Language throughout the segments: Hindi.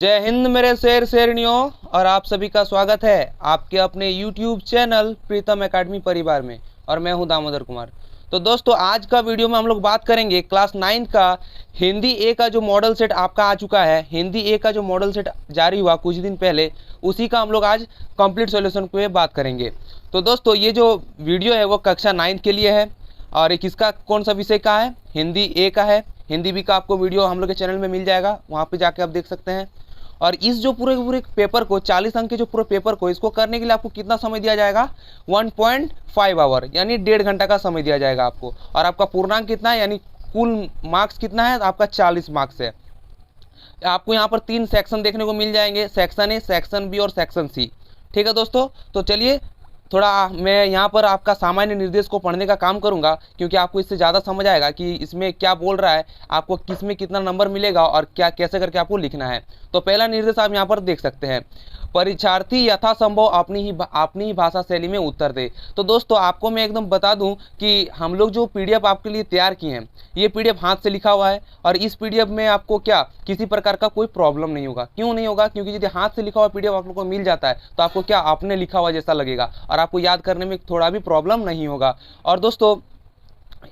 जय हिंद मेरे शेर शेरनियों। और आप सभी का स्वागत है आपके अपने YouTube चैनल प्रीतम एकेडमी परिवार में। और मैं हूं दामोदर कुमार। तो दोस्तों आज का वीडियो में हम लोग बात करेंगे क्लास 9 का हिंदी ए का जो मॉडल सेट आपका आ चुका है। हिंदी ए का जो मॉडल सेट जारी हुआ कुछ दिन पहले, उसी का हम लोग आज कंप्लीट सॉल्यूशन पे बात करेंगे। तो दोस्तों ये जो वीडियो है वो कक्षा 9 के लिए है और किसका कौन सा विषय का है, हिंदी ए का है। हिंदी बी का आपको वीडियो हम लोग के चैनल में मिल जाएगा, वहाँ पे जाके आप देख सकते हैं। और इस जो पूरे पेपर को 40 अंक के जो पूरे पेपर को इसको करने के लिए आपको कितना समय दिया जाएगा, 1.5 आवर यानी 1.5 घंटा का समय दिया जाएगा आपको। और आपका पूर्णांक कितना है यानी कुल मार्क्स कितना है, आपका 40 मार्क्स है। आपको यहाँ पर 3 सेक्शन देखने को मिल जाएंगे, सेक्शन ए, सेक्शन बी और सेक्शन सी। ठीक है दोस्तों, तो चलिए थोड़ा मैं यहाँ पर आपका सामान्य निर्देश को पढ़ने का काम करूँगा, क्योंकि आपको इससे ज़्यादा समझ आएगा कि इसमें क्या बोल रहा है, आपको किस में कितना नंबर मिलेगा और क्या कैसे करके आपको लिखना है। तो पहला निर्देश आप यहाँ पर देख सकते हैं, परीक्षार्थी यथासंभव अपनी ही भाषा शैली में उत्तर दे। तो दोस्तों आपको मैं एकदम बता दूं कि हम लोग जो पीडीएफ आपके लिए तैयार किए हैं, ये पीडीएफ हाथ से लिखा हुआ है और इस पीडीएफ में आपको क्या किसी प्रकार का कोई प्रॉब्लम नहीं होगा। क्यों नहीं होगा? क्योंकि यदि हाथ से लिखा हुआ पीडीएफ आप लोग को मिल जाता है तो आपको क्या आपने लिखा हुआ जैसा लगेगा और आपको याद करने में थोड़ा भी प्रॉब्लम नहीं होगा। और दोस्तों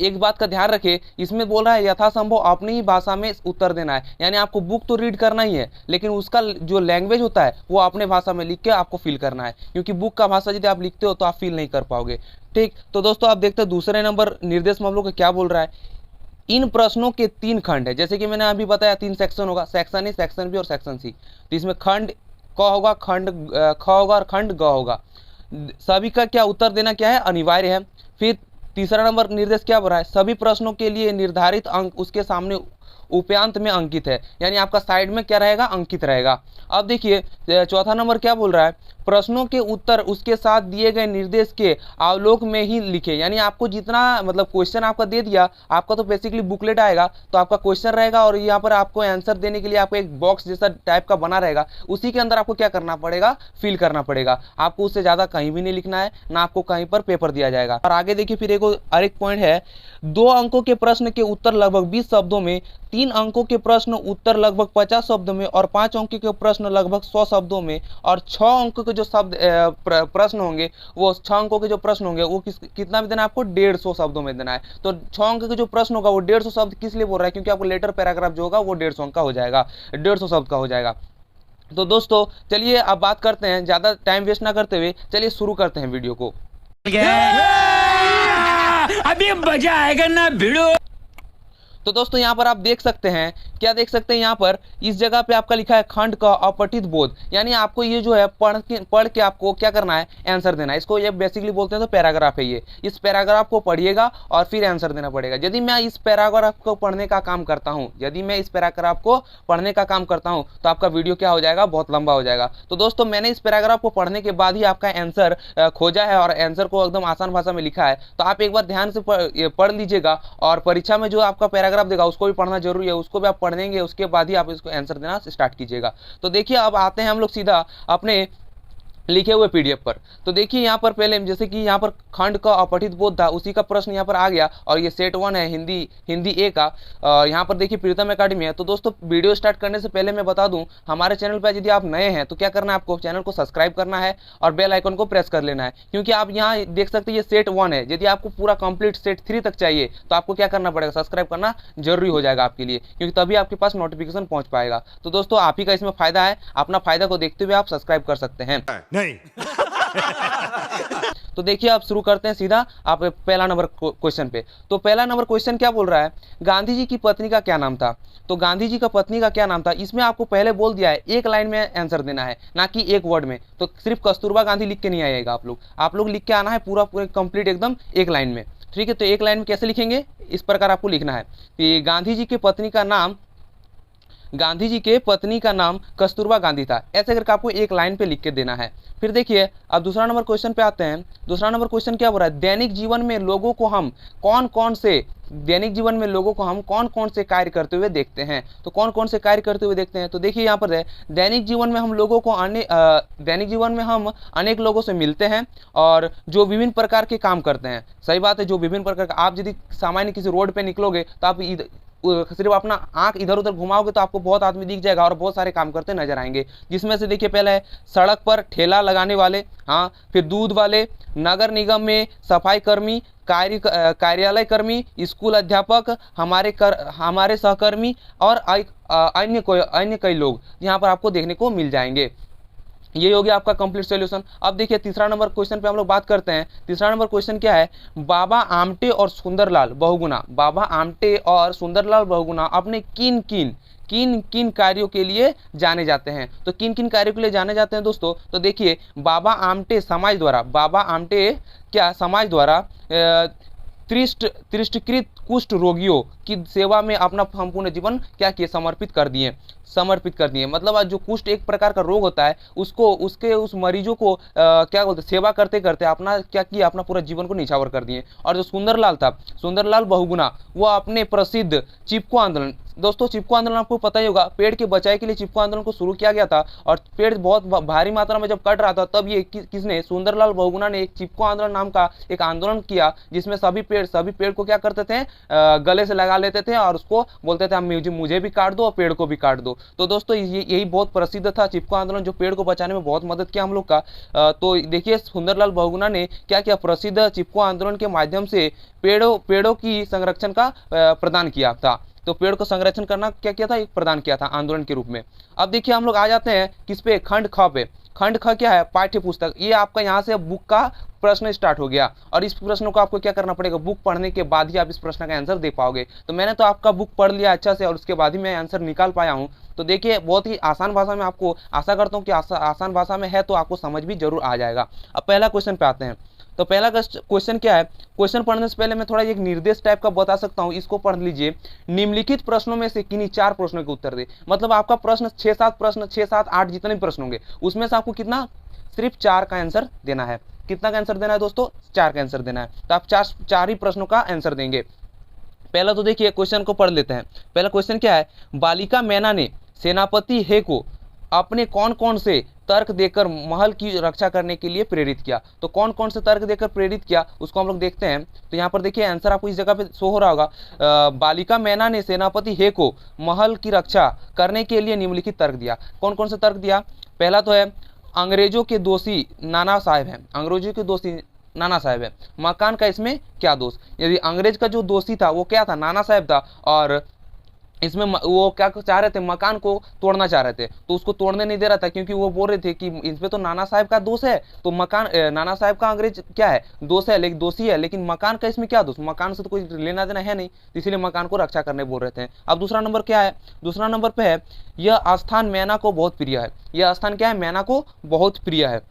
एक बात का ध्यान रखें, इसमें बोल रहा है यथासंभव अपनी ही भाषा में उत्तर देना है, यानी आपको बुक तो रीड करना ही है, लेकिन उसका जो लैंग्वेज होता है वो अपने भाषा में लिख के आपको फिल करना है, क्योंकि बुक का भाषा यदि आप लिखते हो तो आप फिल नहीं कर पाओगे। ठीक, तो दोस्तों आप देखते हैं दूसरे नंबर निर्देश में हम लोग को क्या बोल रहा है। इन प्रश्नों के 3 खंड है, जैसे कि मैंने अभी बताया 3 सेक्शन होगा, सेक्शन ए, सेक्शन बी और सेक्शन सी। तो इसमें खंड क होगा, खंड ख होगा और खंड ग होगा। सभी का क्या उत्तर देना क्या है, अनिवार्य है। फिर तीसरा नंबर निर्देश क्या बोल रहा है, सभी प्रश्नों के लिए निर्धारित अंक उसके सामने उपांत में अंकित है, यानी आपका साइड में क्या रहेगा, अंकित रहेगा। अब देखिए चौथा नंबर क्या बोल रहा है, प्रश्नों के उत्तर उसके साथ दिए गए निर्देश के अवलोक में ही लिखे, यानी आपको जितना मतलब क्वेश्चन आपका दे दिया, आपका तो बेसिकली बुकलेट आएगा, तो आपका क्वेश्चन रहेगा और यहाँ पर आपको आंसर देने के लिए आपको एक बॉक्स जैसा टाइप का बना रहेगा, उसी के अंदर आपको क्या करना पड़ेगा, फिल करना पड़ेगा। आपको उससे ज़्यादा कहीं भी नहीं लिखना है, ना आपको कहीं पर पेपर दिया जाएगा। और आगे देखिए फिर एक पॉइंट है, 2 अंकों के प्रश्न के उत्तर लगभग 20 शब्दों में, 3 अंकों के प्रश्न उत्तर लगभग 50 शब्दों में और 5 अंकों के प्रश्न लगभग 100 शब्दों में और 6 अंकों के जो शब्द प्रश्न होंगे, वो 6 अंकों के जो प्रश्न होंगे वो कितना में देना है आपको, 150 शब्दों में देना है। तो 6 अंक के जो प्रश्न होगा वो 150 शब्द किस लिए बोल रहा है, क्योंकि आपको लेटर पैराग्राफ जो होगा वो 150 अंक का हो जाएगा, 150 शब्द का हो जाएगा। तो दोस्तों चलिए अब बात करते हैं, ज़्यादा टाइम वेस्ट ना करते हुए चलिए शुरू करते हैं वीडियो को। अभी मजा आएगा ना भिड़ो। तो दोस्तों यहाँ पर आप देख सकते हैं, क्या देख सकते हैं, यहाँ पर इस जगह पे आपका लिखा है खंड का अपठित बोध, यानी आपको ये जो है पढ़ के आपको क्या करना है, आंसर देना है। इसको ये बेसिकली बोलते हैं तो पैराग्राफ है ये। इस पैराग्राफ को पढ़िएगा और फिर आंसर देना पड़ेगा। यदि मैं इस पैराग्राफ को पढ़ने का काम करता हूँ, तो आपका वीडियो क्या हो जाएगा, बहुत लंबा हो जाएगा। तो दोस्तों मैंने इस पैराग्राफ को पढ़ने के बाद ही आपका आंसर खोजा है और आंसर को एकदम आसान भाषा में लिखा है। तो आप एक बार ध्यान से पढ़ लीजिएगा और परीक्षा में जो आपका पैराग्राफ देगा उसको भी पढ़ना जरूरी है, उसको भी आप पढ़ेंगे, उसके बाद ही आप इसको आंसर देना स्टार्ट कीजिएगा। तो देखिए अब आते हैं हम लोग सीधा अपने लिखे हुए पीडीएफ पर। तो देखिए यहाँ पर पहले जैसे कि यहाँ पर खंड का अपठित बोध था, उसी का प्रश्न यहाँ पर आ गया और ये सेट 1 है हिंदी ए का। यहाँ पर देखिए प्रीतम एकेडमी है। तो दोस्तों वीडियो स्टार्ट करने से पहले मैं बता दूं, हमारे चैनल पर यदि आप नए हैं तो क्या करना है, आपको चैनल को सब्सक्राइब करना है और बेल आइकन को प्रेस कर लेना है, क्योंकि आप यहाँ देख सकते हैं ये सेट 1 है। यदि आपको पूरा कंप्लीट सेट 3 तक चाहिए तो आपको क्या करना पड़ेगा, सब्सक्राइब करना जरूरी हो जाएगा आपके लिए, क्योंकि तभी आपके पास नोटिफिकेशन पहुंच पाएगा। तो दोस्तों आप ही का इसमें फायदा है, अपना फायदा को देखते हुए आप सब्सक्राइब कर सकते हैं। नहीं तो देखिए आप शुरू करते हैं सीधा आप पहला नंबर क्वेश्चन पे। तो पहला नंबर क्वेश्चन क्या बोल रहा है, गांधी जी की पत्नी का क्या नाम था। तो गांधी जी का पत्नी का क्या नाम था, इसमें आपको पहले बोल दिया है एक लाइन में आंसर देना है, ना कि एक वर्ड में। तो सिर्फ कस्तूरबा गांधी लिख के नहीं आएगा, आप लोग लिख के आना है पूरा कंप्लीट एकदम एक लाइन में। ठीक है, तो एक लाइन में कैसे लिखेंगे, इस प्रकार आपको लिखना है कि गांधी जी के पत्नी का नाम कस्तूरबा गांधी था, ऐसे करके आपको एक लाइन पे लिख के देना है। फिर देखिए अब दूसरा नंबर क्वेश्चन पे आते हैं। दूसरा नंबर क्वेश्चन क्या बोल रहा है, दैनिक जीवन में लोगों को हम कौन कौन से कार्य करते हुए देखते हैं। तो कौन कौन से कार्य करते हुए देखते हैं, तो देखिए यहाँ पर है, दैनिक जीवन में हम अनेक लोगों से मिलते हैं और जो विभिन्न प्रकार के काम करते हैं। सही बात है, जो विभिन्न प्रकार का, आप यदि सामान्य किसी रोड पे निकलोगे तो आप सिर्फ अपना आंख इधर उधर घुमाओगे तो आपको बहुत आदमी दिख जाएगा और बहुत सारे काम करते नजर आएंगे, जिसमें से देखिए पहला है सड़क पर ठेला लगाने वाले, हाँ, फिर दूध वाले, नगर निगम में सफाई कर्मी, कार्यालय कर्मी, स्कूल अध्यापक, हमारे सहकर्मी और अन्य कई लोग यहाँ पर आपको देखने को मिल जाएंगे। ये हो गया आपका कंप्लीट सॉल्यूशन। अब देखिए तीसरा नंबर क्वेश्चन पे हम लोग बात करते हैं। तीसरा नंबर क्वेश्चन क्या है, बाबा आमटे और सुंदरलाल बहुगुणा, बाबा आमटे और सुंदरलाल बहुगुणा अपने किन किन कार्यों के लिए जाने जाते हैं। तो किन किन कार्यों के लिए जाने जाते हैं दोस्तों, तो देखिए बाबा आमटे समाज द्वारा, बाबा आमटे क्या समाज द्वारा त्रिष्टकृत कुष्ठ रोगियों की सेवा में अपना संपूर्ण जीवन क्या किए, समर्पित कर दिए। मतलब जो कुष्ठ एक प्रकार का रोग होता है, उसको उस मरीजों को क्या बोलते, सेवा करते करते अपना क्या किया, अपना पूरा जीवन को निछावर कर दिए। और जो सुंदरलाल था, सुंदरलाल बहुगुणा, वो अपने प्रसिद्ध चिपको आंदोलन, दोस्तों चिपको आंदोलन आपको पता ही होगा, पेड़ के बचाव के लिए चिपको आंदोलन को शुरू किया गया था और पेड़ बहुत भारी मात्रा में जब कट रहा था तब ये किसने, सुंदरलाल बहुगुणा ने एक चिपको आंदोलन नाम का एक आंदोलन किया, जिसमें सभी पेड़ को क्या करते थे, गले से लगा लेते थे और उसको बोलते थे मुझे भी काट दो और पेड़ को भी काट दो। तो दोस्तों यही बहुत प्रसिद्ध था चिपको आंदोलन, जो पेड़ को बचाने में बहुत मदद किया हम लोग का। तो देखिए सुंदरलाल बहुगुणा ने क्या किया, प्रसिद्ध चिपको आंदोलन के माध्यम से पेड़ों की संरक्षण का प्रदान किया था। तो पेड़ को संरक्षण करना क्या किया था, एक प्रदान किया था आंदोलन के रूप में। अब देखिए हम लोग आ जाते हैं किस पे, खंड ख पे। खंड ख क्या है, पाठ्य पुस्तक। ये आपका यहाँ से बुक का प्रश्न स्टार्ट हो गया और इस प्रश्न को आपको क्या करना पड़ेगा, बुक पढ़ने के बाद ही आप इस प्रश्न का आंसर दे पाओगे। तो मैंने तो आपका बुक पढ़ लिया अच्छा से और उसके बाद ही मैं आंसर निकाल पाया हूँ। तो देखिए बहुत ही आसान भाषा में, आपको आशा करता हूँ कि आसान भाषा में है तो आपको समझ भी जरूर आ जाएगा। अब पहला क्वेश्चन पे आते हैं। तो पहला क्वेश्चन क्या है, क्वेश्चन पढ़ने से पहले मैं थोड़ा एक निर्देश टाइप का बता सकता हूँ, इसको पढ़ लीजिए। निम्नलिखित प्रश्नों में से किन्हीं 4 प्रश्नों के उत्तर दे। मतलब आपका प्रश्न 6-7 प्रश्न, 6-7-8 जितने भी प्रश्न होंगे उसमें से आपको कितना, सिर्फ 4 का आंसर देना है। कितना का आंसर देना है दोस्तों, 4 का आंसर देना है। तो आप 4 ही प्रश्नों का आंसर देंगे। पहला तो देखिए क्वेश्चन को पढ़ लेते हैं। पहला क्वेश्चन क्या है, बालिका मैना ने सेनापति हे को अपने कौन कौन से तर्क देकर महल की रक्षा करने के लिए प्रेरित किया। तो कौन कौन से तर्क देकर प्रेरित किया उसको हम लोग देखते हैं। तो यहाँ पर देखिए आंसर आपको इस जगह पे शो हो रहा होगा। बालिका मैना ने सेनापति हे को महल की रक्षा करने के लिए निम्नलिखित तर्क दिया। कौन कौन से तर्क दिया, पहला तो है अंग्रेजों के दोषी नाना साहब हैं, अंग्रेजों के दोषी नाना साहब है, मकान का इसमें क्या दोष। यदि अंग्रेज का जो दोषी था वो क्या था, नाना साहब था, और इसमें वो क्या चाह रहे थे, मकान को तोड़ना चाह रहे थे, तो उसको तोड़ने नहीं दे रहा था क्योंकि वो बोल रहे थे कि इसमें तो नाना साहब का दोष है, तो मकान नाना साहब का अंग्रेज क्या है, दोष है, लेकिन दोषी है, लेकिन मकान का इसमें क्या दोष, मकान से तो कोई लेना देना है नहीं, तो इसलिए मकान को रक्षा करने बोल रहे थे। अब दूसरा नंबर क्या है, दूसरा नंबर पे है यह स्थान मैना को बहुत प्रिय है, यह स्थान क्या है, मैना को बहुत प्रिय है।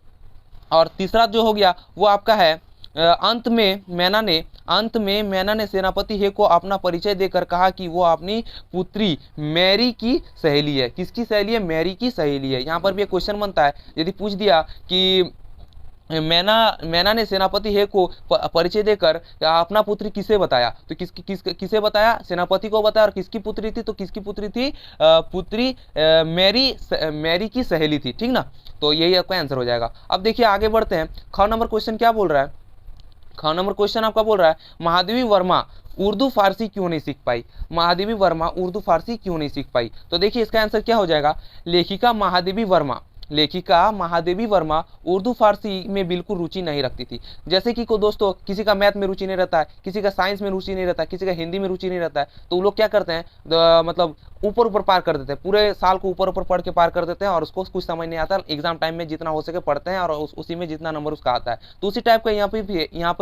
और तीसरा जो हो गया वो आपका है अंत में मैना ने सेनापति हे को अपना परिचय देकर कहा कि वो अपनी पुत्री मैरी की सहेली है। किसकी सहेली है, मैरी की सहेली है। यहाँ पर भी एक क्वेश्चन बनता है, यदि पूछ दिया कि मैना ने सेनापति हे को परिचय देकर अपना पुत्री किसे बताया, तो किसे बताया, सेनापति को बताया। और किसकी पुत्री थी, तो किसकी पुत्री थी, पुत्री मैरी की सहेली थी, ठीक ना। तो यही आपका आंसर हो जाएगा। अब देखिए आगे बढ़ते हैं। ख नंबर क्वेश्चन क्या बोल रहा है, ख नंबर क्वेश्चन आपका बोल रहा है महादेवी वर्मा उर्दू फारसी क्यों नहीं सीख पाई, महादेवी वर्मा उर्दू फारसी क्यों नहीं सीख पाई। तो देखिए इसका आंसर क्या हो जाएगा, लेखिका महादेवी वर्मा उर्दू फारसी में बिल्कुल रुचि नहीं रखती थी। जैसे कि दोस्तों किसी का मैथ में रुचि नहीं रहता है, किसी का साइंस में रुचि नहीं रहता है, किसी का हिंदी में रुचि नहीं रहता है, तो वो लोग क्या करते हैं, मतलब ऊपर पार कर देते हैं, पूरे साल को ऊपर पढ़ के पार कर देते हैं और उसको कुछ समझ नहीं आता, एग्जाम टाइम में जितना हो सके पढ़ते हैं और उसी में जितना नंबर उसका आता है। तो उसी टाइप का यहाँ पे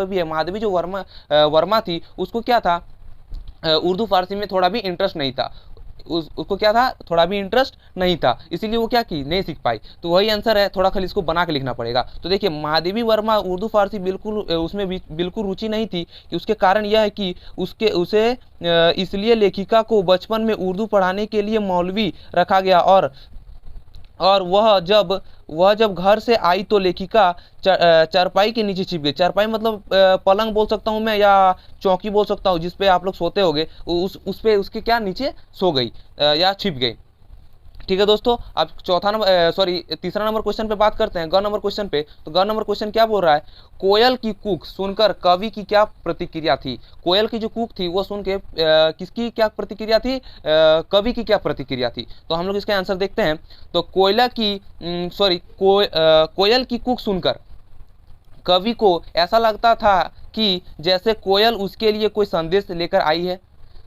भी है। महादेवी जो वर्मा थी उसको क्या था, उर्दू फारसी में थोड़ा भी इंटरेस्ट नहीं था, उसको क्या था, थोड़ा भी इंटरेस्ट नहीं था, इसीलिए वो क्या की, नहीं सीख पाई। तो वही आंसर है, थोड़ा खाली इसको बना के लिखना पड़ेगा। तो देखिए महादेवी वर्मा उर्दू फारसी उसमें बिल्कुल रुचि नहीं थी, कि उसके कारण यह है कि उसे इसलिए लेखिका को बचपन में उर्दू पढ़ाने के लिए मौलवी रखा गया और वह जब घर से आई तो लेखिका चारपाई के नीचे छिप गई। चारपाई मतलब पलंग बोल सकता हूँ मैं, या चौकी बोल सकता हूँ, जिसपे आप लोग सोते होगे, उस पे उसके क्या नीचे सो गई या छिप गई, ठीक है दोस्तों, अब तीसरा नंबर क्वेश्चन पे बात करते हैं, ग नंबर क्वेश्चन पे। तो ग नंबर क्वेश्चन क्या बोल रहा है, कोयल की कूक सुनकर कवि की क्या प्रतिक्रिया थी। कोयल की जो कूक थी वो सुन के किसकी क्या प्रतिक्रिया थी, कवि की क्या प्रतिक्रिया थी। तो हम लोग इसका आंसर देखते हैं। तो कोयल की कूक सुनकर कवि को ऐसा लगता था कि जैसे कोयल उसके लिए कोई संदेश लेकर आई है।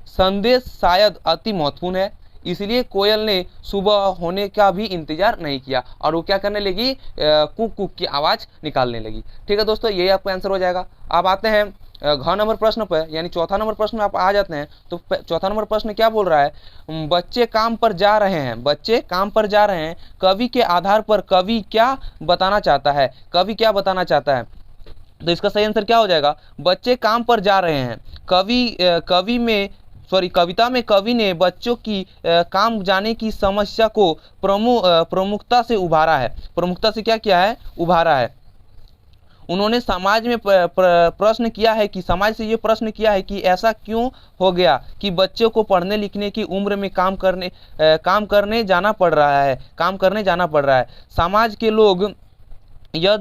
संदेश शायद अति महत्वपूर्ण है, इसलिए कोयल ने सुबह होने का भी इंतजार नहीं किया और वो क्या करने लगी, कुक कुक की आवाज़ निकालने लगी। ठीक है दोस्तों, यही आपका आंसर हो जाएगा। अब आते हैं घ नंबर प्रश्न पर, यानी चौथा नंबर प्रश्न में आप आ जाते हैं। तो चौथा नंबर प्रश्न क्या बोल रहा है, बच्चे काम पर जा रहे हैं, बच्चे काम पर जा रहे हैं, कवि के आधार पर कवि क्या बताना चाहता है, कवि क्या बताना चाहता है। तो इसका सही आंसर क्या हो जाएगा, बच्चे काम पर जा रहे हैं। कविता में कवि ने बच्चों की काम जाने की समस्या को प्रमुखता से उभारा है। प्रमुखता से क्या किया है, उभारा है। उन्होंने समाज में प्रश्न किया है कि समाज से ये प्रश्न किया है कि ऐसा क्यों हो गया कि बच्चों को पढ़ने लिखने की उम्र में काम करने जाना पड़ रहा है, काम करने जाना पड़ रहा है। समाज के लोग यह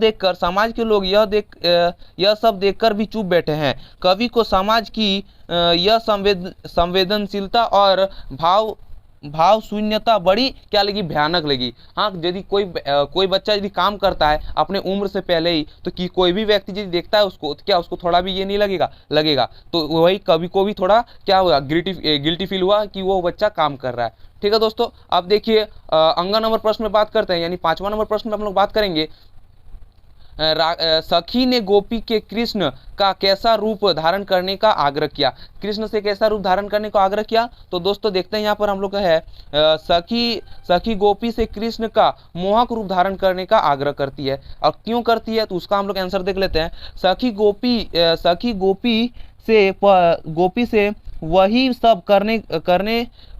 सब देखकर भी चुप बैठे हैं। कवि को समाज की यह संवेदनशीलता और भाव शून्यता बड़ी क्या लगी, भयानक लगी। हाँ, यदि कोई बच्चा यदि काम करता है अपने उम्र से पहले ही, तो कि कोई भी व्यक्ति यदि देखता है उसको, तो क्या उसको थोड़ा भी ये नहीं लगेगा। तो वही कवि को भी थोड़ा क्या हुआ, गिल्टी फील हुआ कि वो बच्चा काम कर रहा है। ठीक है दोस्तों, अब देखिए अंग नंबर प्रश्न में बात करते हैं, यानी 5वां नंबर प्रश्न में हम लोग बात करेंगे। सखी ने गोपी के कृष्ण का कैसा रूप धारण करने का आग्रह किया। कृष्ण से कैसा रूप धारण करने का आग्रह किया, तो दोस्तों देखते हैं यहाँ पर हम लोग का है, सखी गोपी से कृष्ण का मोहक रूप धारण करने का आग्रह करती है। और क्यों करती है, तो उसका हम लोग आंसर देख लेते हैं। सखी गोपी से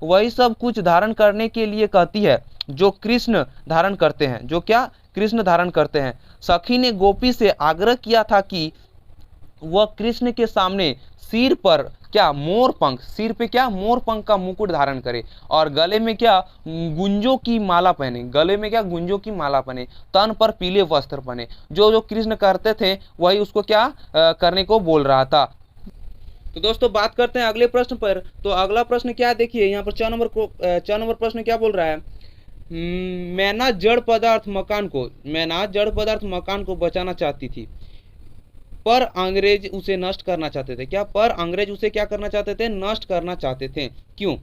वही सब कुछ धारण करने के लिए कहती है जो कृष्ण धारण करते हैं, जो क्या कृष्ण धारण करते हैं। सखी ने गोपी से आग्रह किया था कि वह कृष्ण के सामने सिर पे क्या मोर पंख का मुकुट धारण करे और गले में क्या गुंजों की माला पहने, तन पर पीले वस्त्र पहने। जो कृष्ण करते थे वही उसको क्या करने को बोल रहा था। तो दोस्तों बात करते हैं अगले प्रश्न पर। तो अगला प्रश्न क्या है, देखिए यहाँ पर 6 नंबर प्रश्न क्या बोल रहा है, मैना जड़ पदार्थ मकान को बचाना चाहती थी, पर अंग्रेज उसे नष्ट करना चाहते थे। क्या, पर अंग्रेज उसे क्या करना चाहते थे, नष्ट करना चाहते थे। क्यों,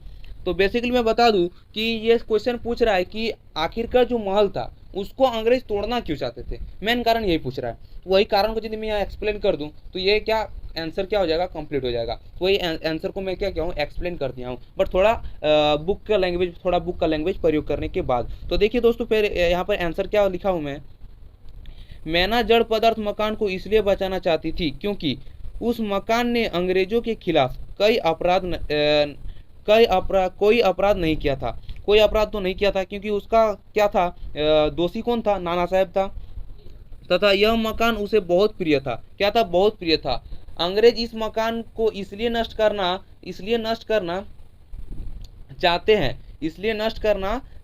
तो बेसिकली मैं बता दूं कि ये क्वेश्चन पूछ रहा है कि आखिरकार जो महल था उसको अंग्रेज तोड़ना क्यों चाहते थे, मेन कारण यही पूछ रहा है। वही कारण को यदि मैं यहाँ एक्सप्लेन कर दूं तो ये क्या आंसर क्या हो जाएगा, कंप्लीट हो जाएगा। तो वही आंसर को मैं क्या हूँ, एक्सप्लेन कर दिया हूँ, बट थोड़ा बुक का लैंग्वेज प्रयोग करने के बाद। तो देखिए दोस्तों, फिर यहाँ पर आंसर क्या लिखा हूँ मैना जड़ पदार्थ मकान को इसलिए बचाना चाहती थी क्योंकि उस मकान ने अंग्रेजों के खिलाफ कोई अपराध नहीं किया था। कोई अपराध तो नहीं किया था क्योंकि उसका क्या था, दोषी कौन था, नाना साहब था, तथा यह मकान उसे बहुत प्रिय था। क्या था, बहुत प्रिय था। अंग्रेज इस मकान को इसलिए नष्ट करना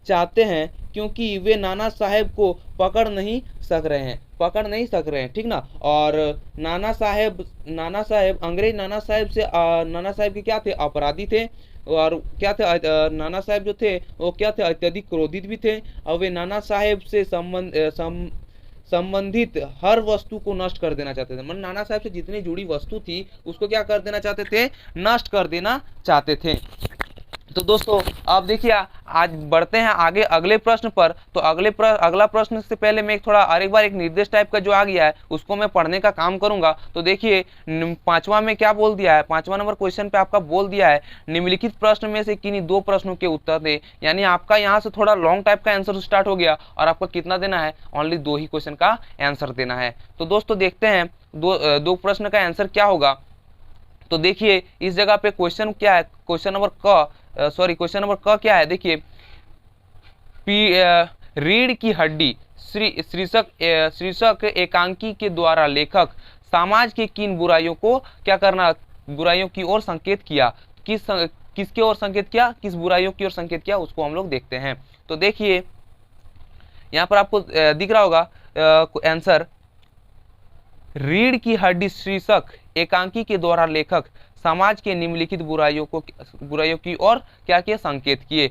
चाहते हैं क्योंकि वे नाना साहेब को पकड़ नहीं सक रहे हैं, ठीक ना। और नाना साहेब के क्या थे, अपराधी थे। और क्या थे, नाना साहेब जो थे वो क्या थे, अत्यधिक क्रोधित भी थे। और वे नाना साहेब से संबंधित हर वस्तु को नष्ट कर देना चाहते थे। मतलब नाना साहब से जितनी जुड़ी वस्तु थी उसको क्या कर देना चाहते थे, नष्ट कर देना चाहते थे। तो दोस्तों अब देखिए आज बढ़ते हैं आगे अगले प्रश्न पर। तो अगला प्रश्न से पहले मैं एक बार एक निर्देश टाइप का जो आ गया है उसको मैं पढ़ने का काम करूंगा। तो देखिए 5वां में क्या बोल दिया है, 5वां नंबर क्वेश्चन पे आपका बोल दिया है निम्नलिखित प्रश्न में से किन्हीं 2 प्रश्नों के उत्तर दे। यानी आपका यहाँ से थोड़ा लॉन्ग टाइप का आंसर स्टार्ट हो गया और आपको कितना देना है, ओनली 2 ही क्वेश्चन का आंसर देना है। तो दोस्तों देखते हैं दो प्रश्न का आंसर क्या होगा। तो देखिए इस जगह पे क्वेश्चन क्या है, क्वेश्चन नंबर क क्या है, देखिए रीढ़ की हड्डी शीर्षक एकांकी के द्वारा लेखक समाज के किन बुराइयों को क्या करना, बुराइयों की ओर संकेत किया, किसके ओर संकेत किया, किस बुराइयों की ओर संकेत किया, उसको हम लोग देखते हैं। तो देखिए यहाँ पर आपको दिख रहा होगा आंसर, रीढ़ की हड्डी शीर्षक एकांकी के द्वारा लेखक समाज के निम्नलिखित बुराइयों की ओर क्या किए, संकेत किए।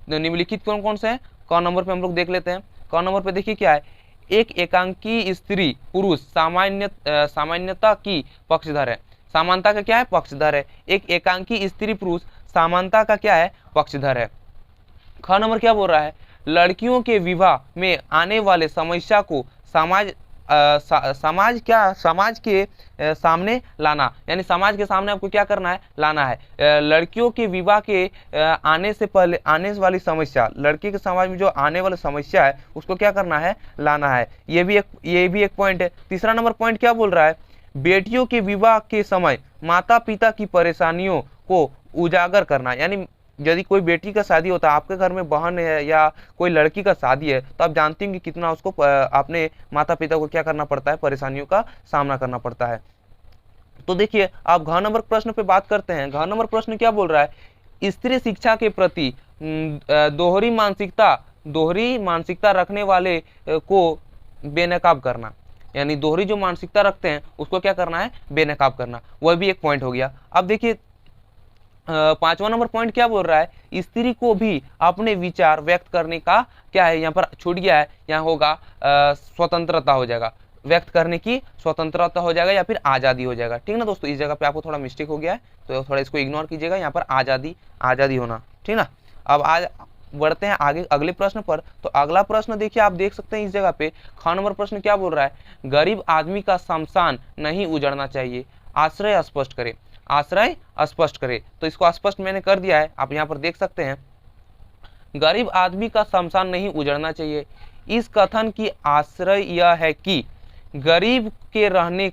निम्नलिखित कौन कौन से हैं, क नंबर पे हम लोग देख लेते हैं। क नंबर पे देखिए क्या है, एक एकांकी स्त्री पुरुष सामान्यता की पक्षधर है। समानता का क्या है, पक्षधर है। एक एकांकी स्त्री पुरुष समानता का क्या है, पक्षधर है। ख नंबर क्या बोल रहा है, लड़कियों के विवाह में आने वाले समस्या को समाज के सामने लाना, यानी समाज के सामने आपको क्या करना है, लाना है। लड़कियों के विवाह के आने से पहले आने वाली समस्या, लड़की के समाज में जो आने वाली समस्या है उसको क्या करना है, लाना है। ये भी एक पॉइंट है। तीसरा नंबर पॉइंट क्या बोल रहा है, बेटियों के विवाह के समय माता पिता की परेशानियों को उजागर करना, यानी यदि कोई बेटी का शादी होता है, आपके घर में बहन है या कोई लड़की का शादी है, तो आप जानते हैं कि कितना उसको अपने माता पिता को क्या करना पड़ता है, परेशानियों का सामना करना पड़ता है। तो देखिए आप घ नंबर प्रश्न पे बात करते हैं। घ नंबर प्रश्न क्या बोल रहा है, स्त्री शिक्षा के प्रति दोहरी मानसिकता रखने वाले को बेनकाब करना, यानी दोहरी जो मानसिकता रखते हैं उसको क्या करना है, बेनकाब करना। वह भी एक पॉइंट हो गया। अब देखिए पांचवा नंबर पॉइंट क्या बोल रहा है, स्त्री को भी अपने विचार व्यक्त करने का क्या है, यहाँ पर छूट गया है, यहाँ होगा स्वतंत्रता हो जाएगा, व्यक्त करने की स्वतंत्रता हो जाएगा या फिर आज़ादी हो जाएगा। ठीक ना दोस्तों, इस जगह पे आपको थोड़ा मिस्टेक हो गया है तो थोड़ा इसको इग्नोर कीजिएगा, यहाँ पर आज़ादी होना। ठीक ना, अब आज बढ़ते हैं आगे अगले प्रश्न पर। तो अगला प्रश्न देखिए, आप देख सकते हैं इस जगह पे ख नंबर प्रश्न क्या बोल रहा है, गरीब आदमी का शमशान नहीं उजड़ना चाहिए, आश्रय स्पष्ट करे। आश्रय स्पष्ट करे, तो इसको स्पष्ट मैंने कर दिया है, आप यहाँ पर देख सकते हैं, गरीब आदमी का शमशान नहीं उजड़ना चाहिए। इस कथन की आश्रय यह है कि गरीब के रहने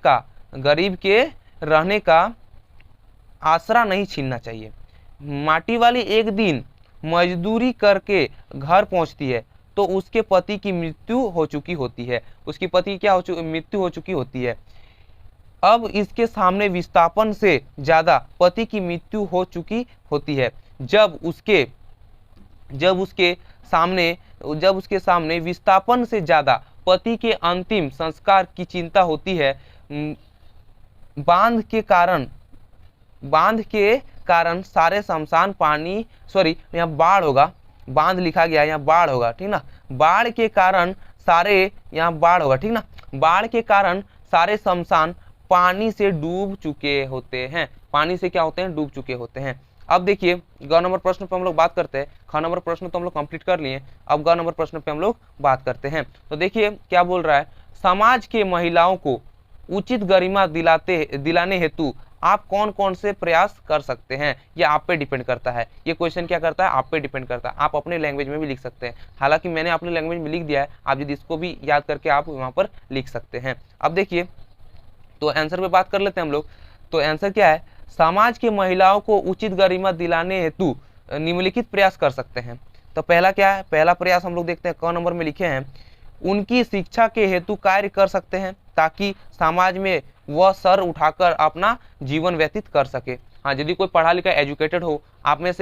का आसरा नहीं छीनना चाहिए। माटी वाली एक दिन मजदूरी करके घर पहुंचती है तो उसके पति की मृत्यु हो चुकी होती है, उसकी पति क्या मृत्यु हो चुकी होती है। अब इसके सामने विस्थापन से ज्यादा पति की मृत्यु हो चुकी होती है। जब उसके सामने विस्थापन से ज्यादा पति के अंतिम संस्कार की चिंता होती है। बांध के कारण सारे शमशान पानी, सॉरी यहाँ बाढ़ होगा, बांध लिखा गया है, यहाँ बाढ़ होगा। ठीक ना, बाढ़ के कारण सारे, यहाँ बाढ़ होगा। ठीक ना, बाढ़ के कारण सारे शमशान पानी से डूब चुके होते हैं। पानी से क्या होते हैं, डूब चुके होते हैं। अब देखिए ग नंबर प्रश्न पे हम लोग बात करते हैं। ख नंबर प्रश्न तो हम लोग कंप्लीट कर लिए, अब ग नंबर प्रश्न पे हम लोग बात करते हैं। तो देखिए क्या बोल रहा है, समाज के महिलाओं को उचित गरिमा दिलाने हेतु आप कौन कौन से प्रयास कर सकते हैं, ये आप पे डिपेंड करता है। ये क्वेश्चन क्या करता है, आप पे डिपेंड करता है। आप अपने लैंग्वेज में भी लिख सकते हैं, हालांकि मैंने अपने लैंग्वेज में लिख दिया है, आप यदि इसको भी याद करके आप वहाँ पर लिख सकते हैं। अब देखिए तो आंसर पे बात कर लेते हैं हम लोग। तो आंसर क्या है, समाज के महिलाओं को उचित गरिमा दिलाने हेतु निम्नलिखित प्रयास कर सकते हैं। तो पहला क्या है, पहला प्रयास हम लोग देखते हैं, क नंबर में लिखे हैं, उनकी शिक्षा के हेतु कार्य कर सकते हैं ताकि समाज में वह सर उठाकर अपना जीवन व्यतीत कर सके। हाँ, यदि कोई पढ़ा लिखा एजुकेटेड हो, आप में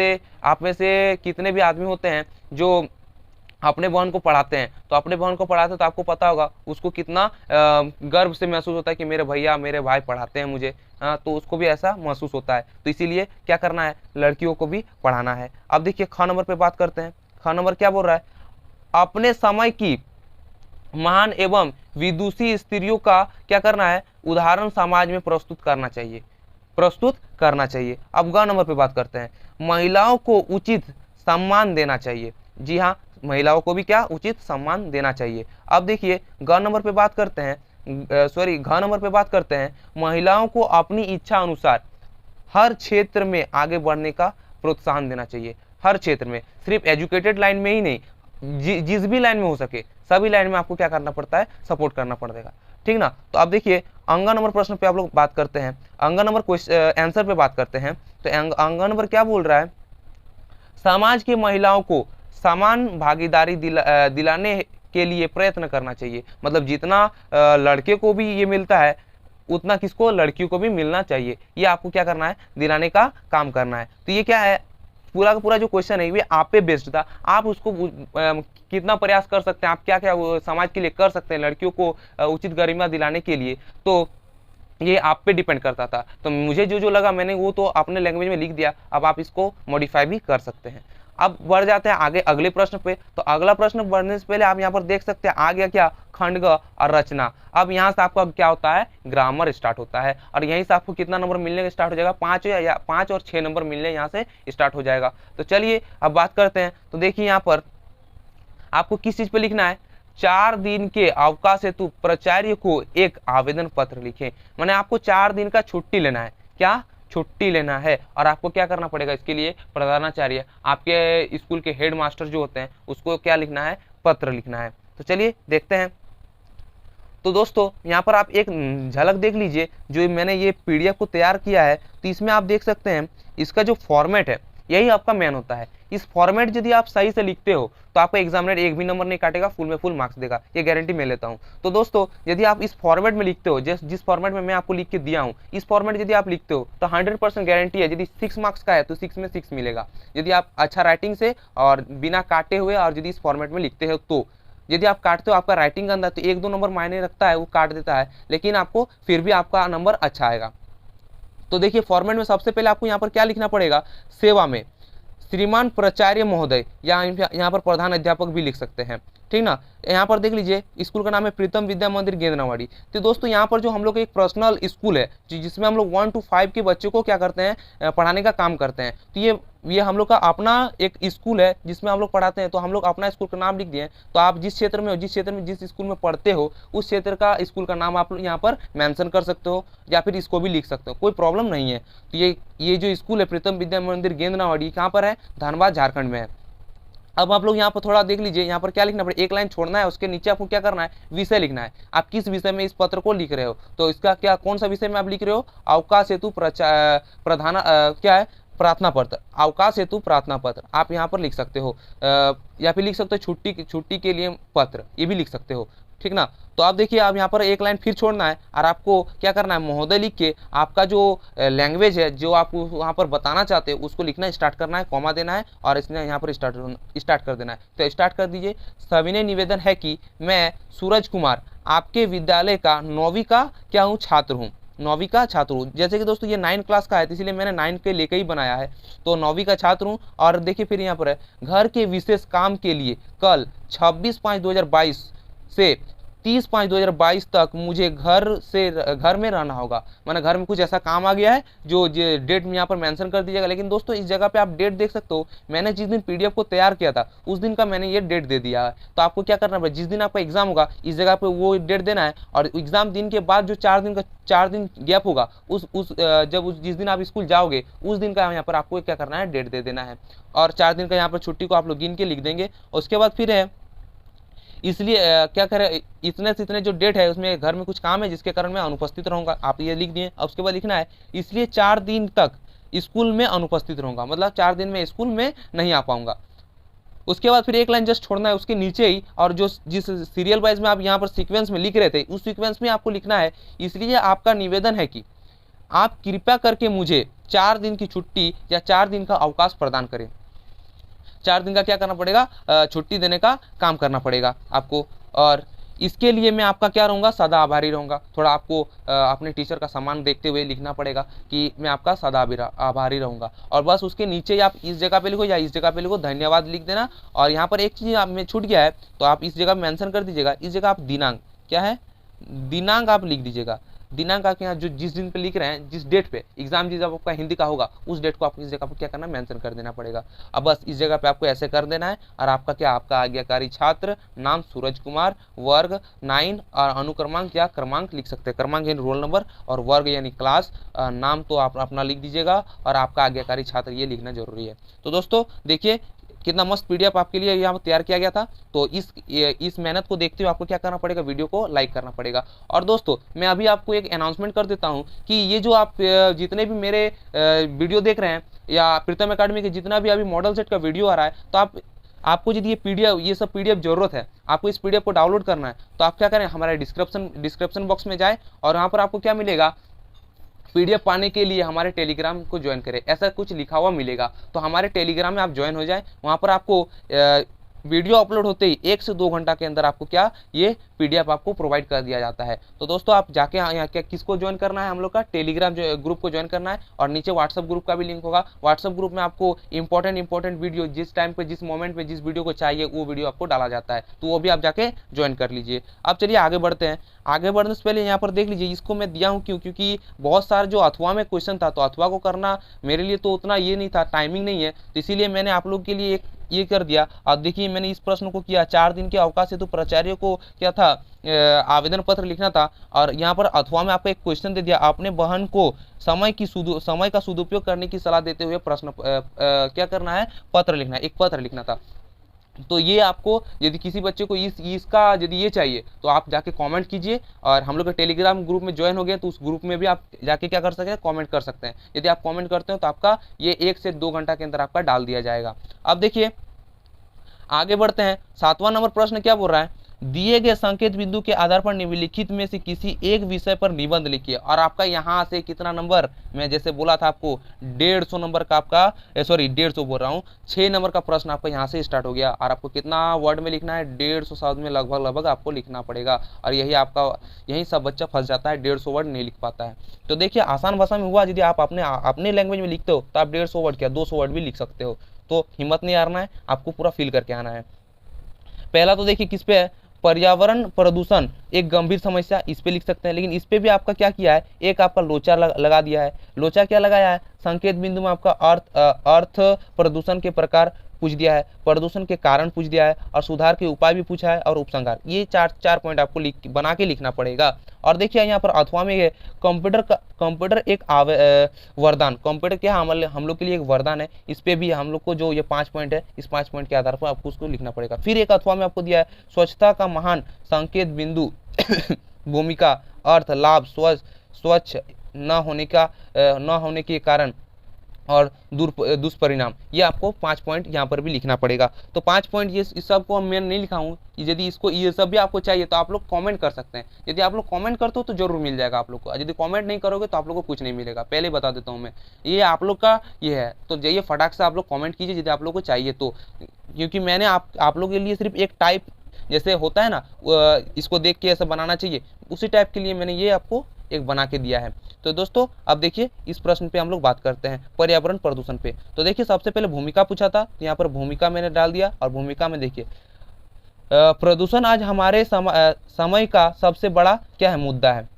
से कितने भी आदमी होते हैं जो अपने बहन को पढ़ाते हैं, तो अपने बहन को पढ़ाते हैं तो आपको पता होगा उसको कितना गर्व से महसूस होता है कि मेरे भैया मेरे भाई पढ़ाते हैं मुझे। तो उसको भी ऐसा महसूस होता है। तो इसीलिए क्या करना है, लड़कियों को भी पढ़ाना है। अब देखिए ख नंबर पे बात करते हैं। ख नंबर क्या बोल रहा है, अपने समय की महान एवं विदुषी स्त्रियों का क्या करना है, उदाहरण समाज में प्रस्तुत करना चाहिए। अब ग नंबर पे बात करते हैं, महिलाओं को उचित सम्मान देना चाहिए। जी हाँ, महिलाओं को भी क्या उचित सम्मान देना चाहिए। अब देखिए घ नंबर पे बात करते हैं, महिलाओं को अपनी इच्छा अनुसार हर क्षेत्र में आगे बढ़ने का प्रोत्साहन देना चाहिए। हर क्षेत्र में, सिर्फ एजुकेटेड लाइन में ही नहीं, जिस भी लाइन में हो सके सभी लाइन में आपको क्या करना पड़ता है, सपोर्ट करना पड़ेगा। ठीक ना, तो अब देखिए अंग नंबर प्रश्न पे आप लोग बात करते हैं, अंग नंबर आंसर पे बात करते हैं। तो अंग नंबर क्या बोल रहा है, समाज की महिलाओं को समान भागीदारी दिलाने के लिए प्रयत्न करना चाहिए। मतलब जितना लड़के को भी ये मिलता है उतना किसको, लड़कियों को भी मिलना चाहिए। ये आपको क्या करना है, दिलाने का काम करना है। तो ये क्या है, पूरा का पूरा जो क्वेश्चन है ये आप पे बेस्ड था। आप उसको कितना प्रयास कर सकते हैं, आप क्या क्या समाज के लिए कर सकते हैं लड़कियों को उचित गरिमा दिलाने के लिए, तो ये आप पे डिपेंड करता था। तो मुझे जो जो लगा मैंने वो तो अपने लैंग्वेज में लिख दिया। अब आप इसको मॉडिफाई भी कर सकते हैं। अब बढ़ जाते हैं आगे अगले प्रश्न पे। तो अगला प्रश्न बढ़ने से पहले आप यहाँ पर देख सकते हैं आ गया क्या, खंडग और रचना। अब यहाँ से आपका क्या होता है, ग्रामर स्टार्ट होता है और यहीं से आपको कितना नंबर मिलने का स्टार्ट हो जाएगा, 5 और 6 नंबर मिलने यहाँ से स्टार्ट हो जाएगा। तो चलिए अब बात करते हैं। तो देखिए यहाँ पर आपको किस चीज पे लिखना है, 4 दिन के अवकाश हेतु प्राचार्य को एक आवेदन पत्र लिखें। माने आपको 4 दिन का छुट्टी लेना है, क्या छुट्टी लेना है। और आपको क्या करना पड़ेगा इसके लिए, प्रधानाचार्य आपके स्कूल के हेड मास्टर जो होते हैं उसको क्या लिखना है, पत्र लिखना है। तो चलिए देखते हैं। तो दोस्तों यहाँ पर आप एक झलक देख लीजिए, जो मैंने ये पीडीएफ को तैयार किया है। तो इसमें आप देख सकते हैं इसका जो फॉर्मेट है यही आपका मेन होता है। इस फॉर्मेट यदि आप सही से लिखते हो तो आपका एग्जामिनर एक भी नंबर नहीं काटेगा, फुल में फुल मार्क्स देगा, ये गारंटी मैं लेता हूँ। तो दोस्तों यदि आप इस फॉर्मेट में लिखते हो, जिस फॉर्मेट में मैं आपको लिख के दिया हूँ, इस फॉर्मेट यदि आप लिखते हो तो 100% गारंटी है, यदि 6 मार्क्स का है तो 6 में 6 मिलेगा। यदि आप अच्छा राइटिंग से और बिना काटे हुए और यदि इस फॉर्मेट में लिखते हो तो। यदि आप काटते हो आपका राइटिंग अंदर तो 1-2 नंबर मायने रखता है, वो काट देता है, लेकिन आपको फिर भी आपका नंबर अच्छा आएगा। तो देखिए फॉर्मेट में सबसे पहले आपको यहाँ पर क्या लिखना पड़ेगा, सेवा में श्रीमान प्राचार्य महोदय, या यहाँ पर प्रधान अध्यापक भी लिख सकते हैं, ठीक ना। यहाँ पर देख लीजिए स्कूल का नाम है प्रीतम विद्या मंदिर गेंदनावाड़ी। तो दोस्तों यहाँ पर जो हम लोग एक पर्सनल स्कूल है जिसमें हम लोग 1 to 5 के बच्चों को क्या करते हैं, पढ़ाने का काम करते हैं। तो ये हम लोग का अपना एक स्कूल है जिसमें हम लोग पढ़ाते हैं। तो हम लोग अपना स्कूल का नाम लिख दिए। तो आप जिस क्षेत्र में हो, जिस स्कूल में पढ़ते हो, उस क्षेत्र का स्कूल का नाम आप यहाँ पर मेंशन कर सकते हो, या फिर इसको भी लिख सकते हो, कोई प्रॉब्लम नहीं है। तो ये जो स्कूल है प्रीतम विद्या मंदिर गेंदनावाड़ी कहाँ पर है, धनबाद झारखंड में है। अब आप लोग यहाँ पर थोड़ा देख लीजिए, यहाँ पर क्या लिखना पड़ेगा, एक लाइन छोड़ना है, उसके नीचे आपको क्या करना है, विषय लिखना है। आप किस विषय में इस पत्र को लिख रहे हो, तो इसका क्या कौन सा विषय में आप लिख रहे हो, अवकाश हेतु प्रधान क्या है, प्रार्थना पत्र, अवकाश हेतु प्रार्थना पत्र आप यहाँ पर लिख सकते हो, या फिर लिख सकते हो छुट्टी के लिए पत्र, ये भी लिख सकते हो, ठीक ना। तो आप देखिए आप यहाँ पर एक लाइन फिर छोड़ना है और आपको क्या करना है, महोदय लिख के आपका जो लैंग्वेज है जो आप वहाँ पर बताना चाहते हो उसको लिखना स्टार्ट करना है, कॉमा देना है और इसने यहाँ पर स्टार्ट कर देना है। तो स्टार्ट कर दीजिए। सविनय निवेदन है कि मैं सूरज कुमार आपके विद्यालय का 9वीं का क्या हूँ, छात्र हूँ, 9वीं का छात्र हूँ। जैसे कि दोस्तों ये 9 क्लास का है तो इसलिए मैंने 9 के लेके ही बनाया है। तो 9वीं का छात्र हूँ। और देखिए फिर यहाँ पर है, घर के विशेष काम के लिए कल 26/5/2022 से 30/5/2022 तक मुझे घर में रहना होगा। माना घर में कुछ ऐसा काम आ गया है जो डेट में यहाँ पर मेंशन कर दीजिएगा। लेकिन दोस्तों इस जगह पे आप डेट देख सकते हो, मैंने जिस दिन पीडीएफ को तैयार किया था उस दिन का मैंने ये डेट दे दिया है। तो आपको क्या करना पड़ेगा, जिस दिन आपका एग्जाम होगा इस जगह पे वो डेट देना है, और एग्जाम दिन के बाद जो 4 दिन गैप होगा जिस दिन आप स्कूल जाओगे उस दिन का यहाँ पर आपको क्या करना है, डेट दे देना है। और 4 दिन का यहाँ पर छुट्टी को आप लोग गिन के लिख देंगे। उसके बाद फिर है, इसलिए क्या करें, इतने से इतने जो डेट है उसमें घर में कुछ काम है जिसके कारण मैं अनुपस्थित रहूंगा, आप ये लिख दिए। अब उसके बाद लिखना है, इसलिए 4 दिन तक स्कूल में अनुपस्थित रहूंगा, मतलब 4 दिन में स्कूल में नहीं आ पाऊंगा। उसके बाद फिर एक लाइन जस्ट छोड़ना है उसके नीचे ही, और जिस सीरियल वाइज में आप यहाँ पर सीक्वेंस में लिख रहे थे उस सीक्वेंस में आपको लिखना है, इसलिए आपका निवेदन है कि आप कृपया करके मुझे 4 दिन की छुट्टी या 4 दिन का अवकाश प्रदान करें। 4 दिन का क्या करना पड़ेगा, छुट्टी देने का काम करना पड़ेगा आपको। और इसके लिए मैं आपका क्या रहूँगा, सदा आभारी रहूँगा। थोड़ा आपको अपने टीचर का सम्मान देखते हुए लिखना पड़ेगा कि मैं आपका सदा आभारी रहूँगा। और बस उसके नीचे आप इस जगह पे लिखो या इस जगह पे लिखो, धन्यवाद लिख देना। और यहाँ पर एक चीज़ आप में छूट गया है तो आप इस जगह मेंशन कर दीजिएगा, इस जगह आप दिनांक क्या है, दिनांक आप लिख दीजिएगा। दिनांक आपके यहाँ जो जिस दिन पे लिख रहे हैं, जिस डेट पे एग्जाम जिस आपका हिंदी का होगा उस डेट को आपको इस जगह पर क्या करना है, मेंशन कर देना पड़ेगा। अब बस इस जगह पे आपको ऐसे कर देना है। और आपका क्या, आपका आज्ञाकारी छात्र, नाम सूरज कुमार, वर्ग 9 और अनुक्रमांक या क्रमांक लिख सकते हैं, क्रमांक यानी रोल नंबर और वर्ग यानी क्लास, नाम तो आप अपना लिख दीजिएगा और आपका आज्ञाकारी छात्र ये लिखना जरूरी है। तो दोस्तों देखिए कितना मस्त पीडीएफ आपके लिए यहाँ पर तैयार किया गया था। तो इस मेहनत को देखते हुए आपको क्या करना पड़ेगा, वीडियो को लाइक करना पड़ेगा। और दोस्तों मैं अभी आपको एक अनाउंसमेंट कर देता हूँ कि ये जो आप जितने भी मेरे वीडियो देख रहे हैं या प्रीतम एकेडमी के जितना भी अभी मॉडल सेट का वीडियो आ रहा है, तो आपको यदि ये सब पीडीएफ जरूरत है, आपको इस पीडीएफ को डाउनलोड करना है, तो आप क्या करें, हमारे डिस्क्रिप्शन बॉक्स में जाए और वहाँ पर आपको क्या मिलेगा, PDF पाने के लिए हमारे टेलीग्राम को ज्वाइन करें, ऐसा कुछ लिखा हुआ मिलेगा। तो हमारे टेलीग्राम में आप ज्वाइन हो जाएं, वहाँ पर आपको वीडियो अपलोड होते ही 1 से 2 घंटा के अंदर आपको क्या ये PDF आपको प्रोवाइड कर दिया जाता है। तो दोस्तों आप जाके यहाँ क्या किसको ज्वाइन करना है, हम लोग का टेलीग्राम जो ग्रुप को ज्वाइन करना है, और नीचे व्हाट्सअप ग्रुप का भी लिंक होगा। व्हाट्सअप ग्रुप में आपको इंपॉर्टेंट वीडियो जिस टाइम पे जिस मोमेंट पे जिस वीडियो को चाहिए वो वीडियो आपको डाला जाता है, तो वो भी आप जाके ज्वाइन कर लीजिए। अब चलिए आगे बढ़ते हैं। आगे बढ़ने से पहले यहाँ पर देख लीजिए, इसको मैं दिया हूँ क्योंकि बहुत सारे जो अथवा में क्वेश्चन था, तो अथवा को करना मेरे लिए तो उतना ये नहीं था, टाइमिंग नहीं है, तो इसीलिए मैंने आप लोग के लिए एक ये कर दिया। अब देखिए मैंने इस प्रश्न को किया, 4 दिन के अवकाश हेतु प्राचार्य को क्या था आवेदन पत्र लिखना था, और यहाँ पर अथवा में आपको एक क्वेश्चन दे दिया, अपने बहन को समय का सदुपयोग करने की सलाह देते हुए प्रश्न क्या करना है, पत्र लिखना है, एक पत्र लिखना था। तो ये आपको यदि किसी बच्चे को इसका यदि ये चाहिए तो आप जाके कमेंट कीजिए, और हम लोग के टेलीग्राम ग्रुप में ज्वाइन हो गए तो उस ग्रुप में भी आप जाके क्या कर सकते हैं, कमेंट कर सकते हैं। यदि आप कमेंट करते हो तो आपका ये 1 से 2 घंटा के अंदर आपका डाल दिया जाएगा। अब देखिए आगे बढ़ते हैं। 7वां नंबर प्रश्न क्या बोल रहा है, दिए गए संकेत बिंदु के आधार पर निम्नलिखित में से किसी एक विषय पर निबंध लिखिए। और आपका यहाँ से कितना नंबर, मैं जैसे बोला था आपको 150 नंबर का आपका 150 बोल रहा हूँ, 6 नंबर का प्रश्न आपका यहाँ से स्टार्ट हो गया। और आपको कितना वर्ड में लिखना है, 150 शब्द में लगभग आपको लिखना पड़ेगा। और यही सब बच्चा फंस जाता है, 150 वर्ड नहीं लिख पाता है। तो देखिए आसान भाषा में हुआ, यदि आप अपने लैंग्वेज में लिखते हो तो आप 150 वर्ड क्या 200 वर्ड भी लिख सकते हो। तो हिम्मत नहीं हारना है, आपको पूरा फिल करके आना है। पहला तो देखिए किस पे है, पर्यावरण प्रदूषण एक गंभीर समस्या, इस पे लिख सकते हैं। लेकिन इस पे भी आपका क्या किया है, एक आपका लोचा लगा दिया है। लोचा क्या लगाया है, संकेत बिंदु में आपका अर्थ प्रदूषण के प्रकार पूछ दिया है, प्रदूषण के कारण पूछ दिया है, और सुधार के उपाय भी पूछा है, और उपसंहार। ये चार पॉइंट आपको बना के लिखना पड़ेगा। और देखिए यहाँ पर अथवा में है कंप्यूटर एक वरदान। कंप्यूटर क्या हम लोग के लिए एक वरदान है। इस पे भी हम लोग को जो ये 5 पॉइंट है, इस 5 पॉइंट के आधार पर आपको उसको लिखना पड़ेगा। फिर एक अथवा में आपको दिया है स्वच्छता का महान संकेत बिंदु भूमिका, अर्थ, लाभ, स्वच्छ न होने के कारण और दुष्परिणाम। ये आपको 5 पॉइंट यहाँ पर भी लिखना पड़ेगा। तो 5 पॉइंट ये इस सब को मैं नहीं लिखा हूँ, यदि इसको ये सब भी आपको चाहिए तो आप लोग कमेंट कर सकते हैं। यदि आप लोग कमेंट करते हो तो जरूर मिल जाएगा आप लोग को, यदि कमेंट नहीं करोगे तो आप लोग को कुछ नहीं मिलेगा, पहले बता देता हूँ मैं। ये आप लोग का ये है, तो जाइए फटाक से आप लोग कमेंट कीजिए यदि आप लोग को चाहिए तो, क्योंकि मैंने आप लोग के लिए सिर्फ एक टाइप जैसे होता है ना, इसको देख के ऐसा बनाना चाहिए, उसी टाइप के लिए मैंने ये आपको एक बना के दिया है। तो दोस्तों अब देखिए इस प्रश्न पे हम लोग बात करते हैं, पर्यावरण प्रदूषण पे। तो देखिए सबसे पहले भूमिका पूछा था, तो यहाँ पर भूमिका मैंने डाल दिया। और भूमिका में देखिए प्रदूषण आज हमारे समय का सबसे बड़ा क्या है, मुद्दा है,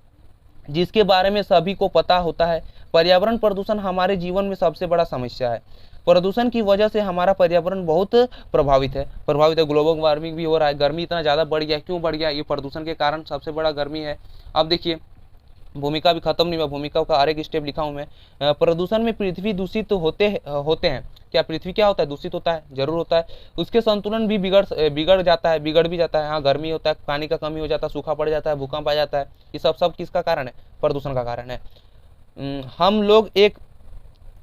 जिसके बारे में सभी को पता होता है। पर्यावरण प्रदूषण हमारे जीवन में सबसे बड़ा समस्या है। प्रदूषण की वजह से हमारा पर्यावरण बहुत प्रभावित है। ग्लोबल वार्मिंग भी हो रहा है, गर्मी इतना ज़्यादा बढ़ गया, क्यों बढ़ गया, ये प्रदूषण के कारण सबसे बड़ा गर्मी है। अब देखिए भूमिका भी खत्म नहीं हुआ, भूमिका का हर एक स्टेप लिखा हूँ मैं। प्रदूषण में पृथ्वी दूषित होते हैं। क्या पृथ्वी क्या होता है, दूषित होता है, जरूर होता है। उसके संतुलन भी बिगड़ जाता है, बिगड़ भी जाता है। हाँ, गर्मी होता है, पानी का कमी हो जाता है, सूखा पड़ जाता है, भूकंप आ जाता है। ये सब किसका कारण है, प्रदूषण का कारण है। हम लोग एक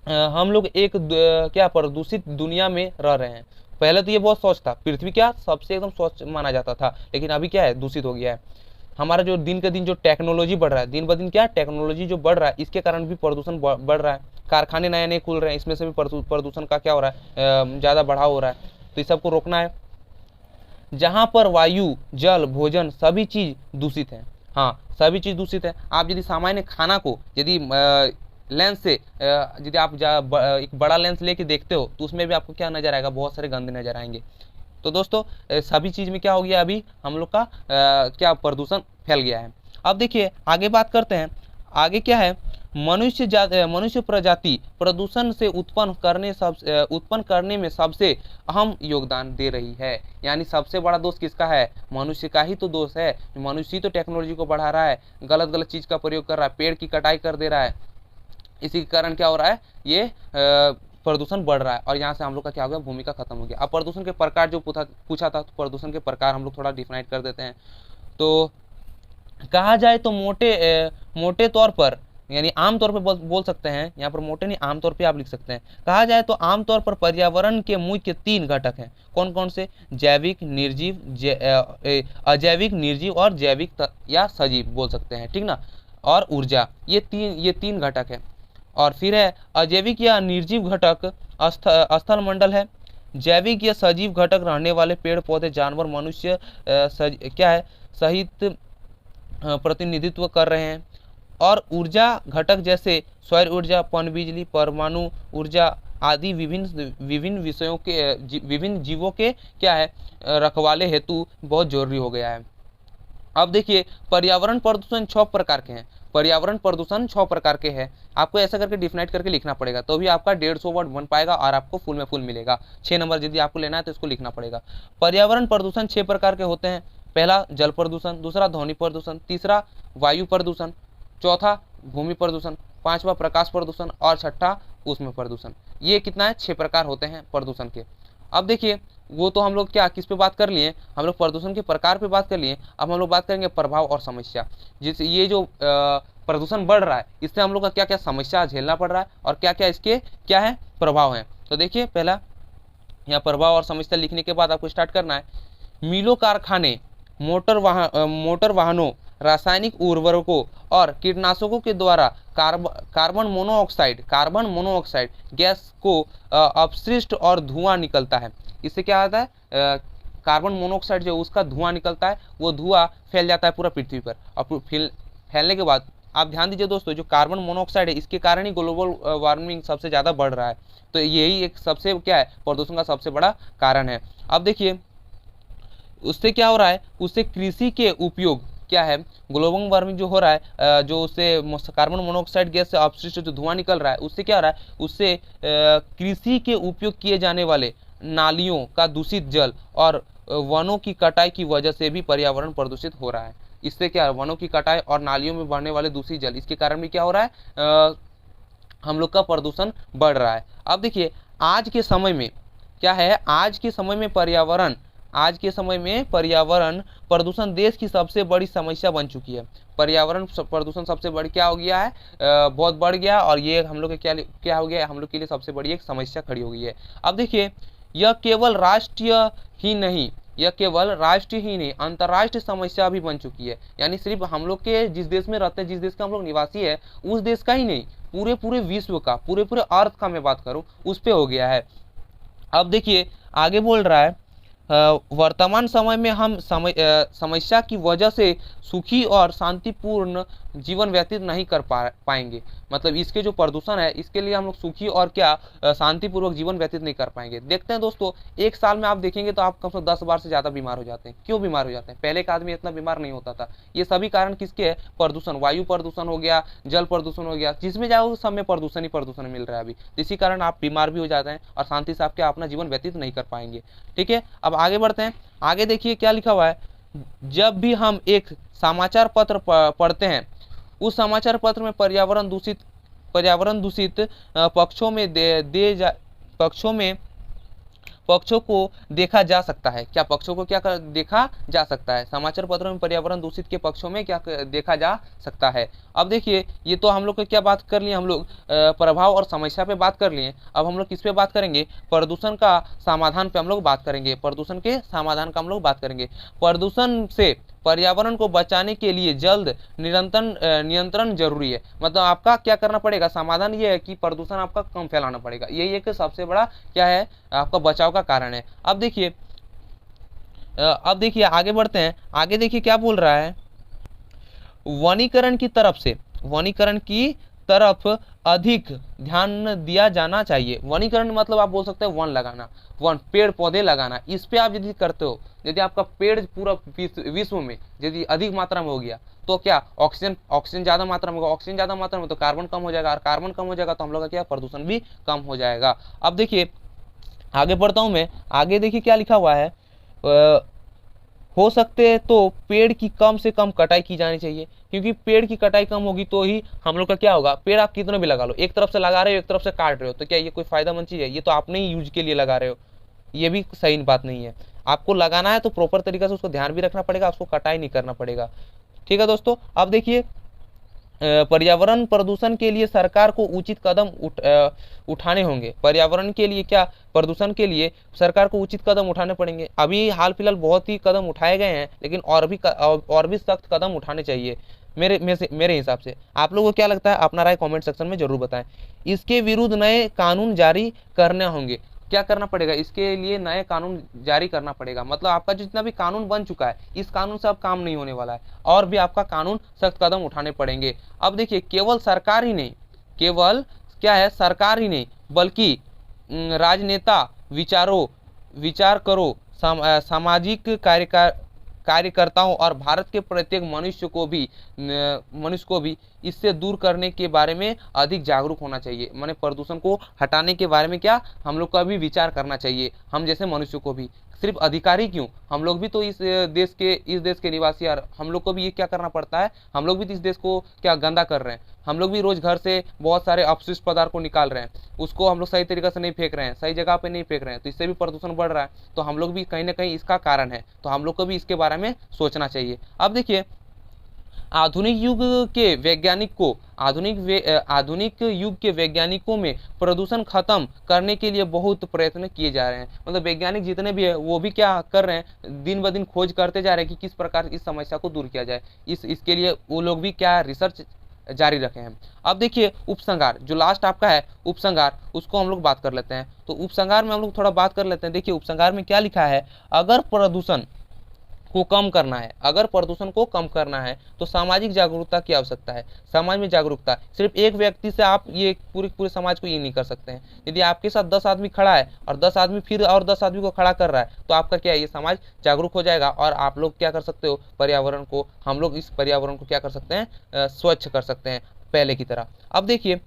क्या प्रदूषित दुनिया में रह रहे हैं। पहले तो ये बहुत स्वच्छ था, पृथ्वी क्या सबसे एकदम स्वच्छ माना जाता था, लेकिन अभी क्या है, दूषित हो गया है। हमारा जो दिन के दिन जो टेक्नोलॉजी बढ़ रहा है, दिन ब दिन क्या टेक्नोलॉजी जो बढ़ रहा है, इसके कारण भी प्रदूषण बढ़ रहा है। कारखाने नए नए खुल रहे हैं, इसमें से भी प्रदूषण का क्या हो रहा है, ज़्यादा बढ़ाव हो रहा है। तो इस सबको रोकना है। जहाँ पर वायु, जल, भोजन सभी चीज़ दूषित है। हाँ, सभी चीज़ दूषित है। आप यदि सामान्य खाना को यदि लेंस से यदि आप एक बड़ा लेंस लेके देखते हो तो उसमें भी आपको क्या नजर आएगा, बहुत सारे गंदे नजर आएंगे। तो दोस्तों सभी चीज़ में क्या हो गया, अभी हम लोग का क्या प्रदूषण फैल गया है। अब देखिए आगे बात करते हैं। आगे क्या है, मनुष्य प्रजाति प्रदूषण से उत्पन्न करने में सबसे अहम योगदान दे रही है। यानी सबसे बड़ा दोष किसका है, मनुष्य का ही तो दोष है। मनुष्य ही तो टेक्नोलॉजी को बढ़ा रहा है, गलत चीज़ का प्रयोग कर रहा है, पेड़ की कटाई कर दे रहा है। इसी के कारण क्या हो रहा है, ये प्रदूषण बढ़ रहा है। और यहाँ से हम लोग का क्या हो गया, भूमिका खत्म हो गया। अब प्रदूषण के प्रकार जो पूछा था, तो प्रदूषण के प्रकार हम लोग थोड़ा डिफाइन कर देते हैं। तो कहा जाए तो मोटे तौर पर, यानी आमतौर पे बोल सकते हैं, यहाँ पर मोटे नहीं आमतौर पे आप लिख सकते हैं। कहा जाए तो आमतौर पर पर्यावरण के मुख्य 3 घटक हैं। कौन कौन से, जैविक, निर्जीव, अजैविक, निर्जीव और जैविक या सजीव बोल सकते हैं, ठीक ना। और ऊर्जा, ये तीन घटक है। और फिर है अजैविक या निर्जीव घटक, स्थल मंडल है। जैविक या सजीव घटक रहने वाले पेड़ पौधे जानवर मनुष्य क्या है सहित प्रतिनिधित्व कर रहे हैं। और ऊर्जा घटक जैसे सौर ऊर्जा, पनबिजली, परमाणु ऊर्जा आदि विभिन्न विषयों के विभिन्न जीवों के क्या है रखवाले हेतु बहुत जरूरी हो गया है। अब देखिए पर्यावरण प्रदूषण 6 प्रकार के हैं। पर्यावरण प्रदूषण 6 प्रकार के हैं। आपको ऐसा करके डिफाइंड करके लिखना पड़ेगा, तो भी आपका 150 वर्ड बन पाएगा और आपको फुल में फुल मिलेगा। 6 नंबर यदि आपको लेना है तो इसको लिखना पड़ेगा। पर्यावरण प्रदूषण 6 प्रकार के होते हैं। पहला जल प्रदूषण, दूसरा ध्वनि प्रदूषण, तीसरा वायु प्रदूषण, चौथा भूमि प्रदूषण, पांचवा प्रकाश प्रदूषण और छठा ऊष्मा प्रदूषण। ये कितना है 6 प्रकार होते हैं प्रदूषण के। अब देखिए वो तो हम लोग क्या किस पे बात कर लिए, हम लोग प्रदूषण के प्रकार पे बात कर लिए। अब हम लोग बात करेंगे प्रभाव और समस्या। जिससे ये जो प्रदूषण बढ़ रहा है इससे हम लोग का क्या क्या समस्या झेलना पड़ रहा है और क्या क्या इसके क्या है प्रभाव हैं। तो देखिए पहला यहाँ प्रभाव और समस्या लिखने के बाद आपको स्टार्ट करना है। मिलों, कारखाने, मोटर वाहनों, रासायनिक उर्वरकों और कीटनाशकों के द्वारा कार्बन मोनोऑक्साइड गैस को अपशिष्ट और धुआं निकलता है। इससे क्या होता है कार्बन मोनोऑक्साइड जो उसका धुआं निकलता है, वो धुआं फैल जाता है पूरा पृथ्वी पर। और फैलने के बाद आप ध्यान दीजिए दोस्तों, जो कार्बन मोनोऑक्साइड है इसके कारण ही ग्लोबल वार्मिंग सबसे ज़्यादा बढ़ रहा है। तो यही एक सबसे क्या है प्रदूषण का सबसे बड़ा कारण है। अब देखिए उससे क्या हो रहा है, उससे कृषि के उपयोग क्या है, ग्लोबल वार्मिंग जो हो रहा है, जो उससे कार्बन मोनोऑक्साइड गैस से अपशिष्ट जो धुआं निकल रहा है उससे क्या हो रहा है, उससे कृषि के उपयोग किए जाने वाले नालियों का दूषित जल और वनों की कटाई की वजह से भी पर्यावरण प्रदूषित हो रहा है। इससे क्या है वनों की कटाई और नालियों में बहने वाले दूषित जल, इसके कारण भी क्या हो रहा है हम लोग का प्रदूषण बढ़ रहा है। अब देखिए आज के समय में क्या है, आज के समय में पर्यावरण प्रदूषण देश की सबसे बड़ी समस्या बन चुकी है। पर्यावरण प्रदूषण सबसे बड़ी क्या हो गया है, बहुत बढ़ गया और ये हम लोग के क्या हो गया, हम लोग के लिए सबसे बड़ी एक समस्या खड़ी हो गई है। अब देखिए यह केवल राष्ट्रीय ही नहीं अंतर्राष्ट्रीय समस्या भी बन चुकी है। यानी सिर्फ हम लोग के जिस देश में रहते हैं, जिस देश का हम लोग निवासी है, उस देश का ही नहीं, पूरे विश्व का, पूरे अर्थ का मैं बात करूं उस पे हो गया है। अब देखिए आगे बोल रहा है वर्तमान समय में हम समस्या की वजह से सुखी और शांतिपूर्ण जीवन व्यतीत नहीं कर पाएंगे। मतलब इसके जो प्रदूषण है इसके लिए हम लोग सुखी और क्या शांतिपूर्वक जीवन व्यतीत नहीं कर पाएंगे। देखते हैं दोस्तों, एक साल में आप देखेंगे तो आप कम से कम 10 बार से ज़्यादा बीमार हो जाते हैं। क्यों बीमार हो जाते हैं? पहले का आदमी इतना बीमार नहीं होता था। ये सभी कारण किसके है? प्रदूषण, वायु प्रदूषण हो गया, जल प्रदूषण हो गया, जिसमें जाओ उस सब में प्रदूषण ही प्रदूषण मिल रहा है अभी। इसी कारण आप बीमार भी हो जाते हैं और शांति से आप क्या अपना जीवन व्यतीत नहीं कर पाएंगे। ठीक है, अब आगे बढ़ते हैं। आगे देखिए क्या लिखा हुआ है, जब भी हम एक समाचार पत्र पढ़ते हैं उस समाचार पत्र में पर्यावरण दूषित पक्षों को देखा जा सकता है। क्या पक्षों को क्या देखा जा सकता है? समाचार पत्रों में पर्यावरण दूषित के पक्षों में क्या देखा जा सकता है। अब देखिए ये तो हम लोग को क्या बात कर लिए, हम लोग प्रभाव और समस्या पे बात कर लिए। अब हम लोग किस पे बात करेंगे? प्रदूषण का समाधान पे हम लोग बात करेंगे। प्रदूषण के समाधान का हम लोग बात करेंगे। प्रदूषण से पर्यावरण को बचाने के लिए जल्द नियंत्रण जरूरी है। मतलब आपका क्या करना पड़ेगा? समाधान ये है कि प्रदूषण आपका कम फैलाना पड़ेगा। यही एक सबसे बड़ा क्या है आपका बचाव का कारण है। अब देखिए आगे बढ़ते हैं। आगे देखिए क्या बोल रहा है, वनीकरण की तरफ अधिक ध्यान दिया जाना चाहिए। वनीकरण मतलब आप बोल सकते हैं वन लगाना, पेड़ पौधे लगाना। इस पे आप यदि करते हो, यदि आपका पेड़ पूरा विश्व में यदि अधिक मात्रा में हो गया तो क्या ऑक्सीजन ज्यादा मात्रा में होगा। ऑक्सीजन ज्यादा मात्रा में तो कार्बन कम हो जाएगा, और कार्बन कम हो जाएगा तो हम लोग का क्या प्रदूषण भी कम हो जाएगा। अब देखिए आगे बढ़ता हूं मैं। आगे देखिए क्या लिखा हुआ है, हो सकते तो पेड़ की कम से कम कटाई की जानी चाहिए, क्योंकि पेड़ की कटाई कम होगी तो ही हम लोग का क्या होगा। पेड़ आप कितने भी लगा लो, एक तरफ से लगा रहे हो एक तरफ से काट रहे हो, तो क्या ये कोई फायदेमंद चीज है? ये तो आपने ही यूज के लिए लगा रहे हो, ये भी सही बात नहीं है। आपको लगाना है तो प्रॉपर तरीके से उसको ध्यान भी रखना पड़ेगा, उसको कटाई नहीं करना पड़ेगा। ठीक है दोस्तों, अब देखिए पर्यावरण प्रदूषण के लिए सरकार को उचित कदम उठाने होंगे। पर्यावरण के लिए क्या, प्रदूषण के लिए सरकार को उचित कदम उठाने पड़ेंगे। अभी हाल फिलहाल बहुत ही कदम उठाए गए हैं, लेकिन और भी सख्त कदम उठाने चाहिए। मेरे हिसाब से आप लोगों को क्या लगता है, अपना राय कमेंट सेक्शन में जरूर बताएं। इसके विरुद्ध नए कानून जारी करने होंगे। क्या करना पड़ेगा, इसके लिए नए कानून जारी करना पड़ेगा। मतलब आपका जितना भी कानून बन चुका है, इस कानून से अब काम नहीं होने वाला है, और भी आपका कानून सख्त कदम उठाने पड़ेंगे। अब देखिए, केवल सरकार ही नहीं, केवल क्या है, सरकार ही नहीं बल्कि राजनेता, विचार करो, सामाजिक कार्यकर्ताओं और भारत के प्रत्येक मनुष्य को भी इससे दूर करने के बारे में अधिक जागरूक होना चाहिए। माने प्रदूषण को हटाने के बारे में क्या हम लोग को भी विचार करना चाहिए। हम जैसे मनुष्य को भी, सिर्फ अधिकारी क्यों, हम लोग भी तो इस देश के निवासी, और हम लोग को भी ये क्या करना पड़ता है, हम लोग भी तो इस देश को क्या गंदा कर रहे हैं। हम लोग भी रोज घर से बहुत सारे अपशिष्ट पदार्थ को निकाल रहे हैं, उसको हम लोग सही तरीके से नहीं फेंक रहे हैं, सही जगह पे नहीं फेंक रहे हैं, तो इससे भी प्रदूषण बढ़ रहा है। तो हम लोग भी कहीं ना कहीं इसका कारण है, तो हम लोग को भी इसके बारे में सोचना चाहिए। अब देखिए, आधुनिक युग के वैज्ञानिकों में प्रदूषण खत्म करने के लिए बहुत प्रयत्न किए जा रहे हैं। मतलब वैज्ञानिक जितने भी है वो भी क्या कर रहे हैं, दिन ब दिन खोज करते जा रहे हैं कि किस प्रकार इस समस्या को दूर किया जाए। इसके लिए वो लोग भी क्या रिसर्च जारी रखे हैं। अब देखिए, उपसंहार जो लास्ट आपका है, उपसंहार, उसको हम लोग बात कर लेते हैं। तो उपसंहार में हम लोग थोड़ा बात कर लेते हैं। देखिए, उपसंहार में क्या लिखा है, अगर प्रदूषण को कम करना है तो सामाजिक जागरूकता की आवश्यकता है। समाज में जागरूकता, सिर्फ एक व्यक्ति से आप ये पूरे समाज को ये नहीं कर सकते हैं। यदि आपके साथ 10 आदमी खड़ा है और 10 आदमी फिर और 10 आदमी को खड़ा कर रहा है, तो आपका क्या है, ये समाज जागरूक हो जाएगा, और आप लोग क्या कर सकते हो, हम लोग इस पर्यावरण को क्या कर सकते हैं, स्वच्छ कर सकते हैं पहले की तरह। अब देखिए,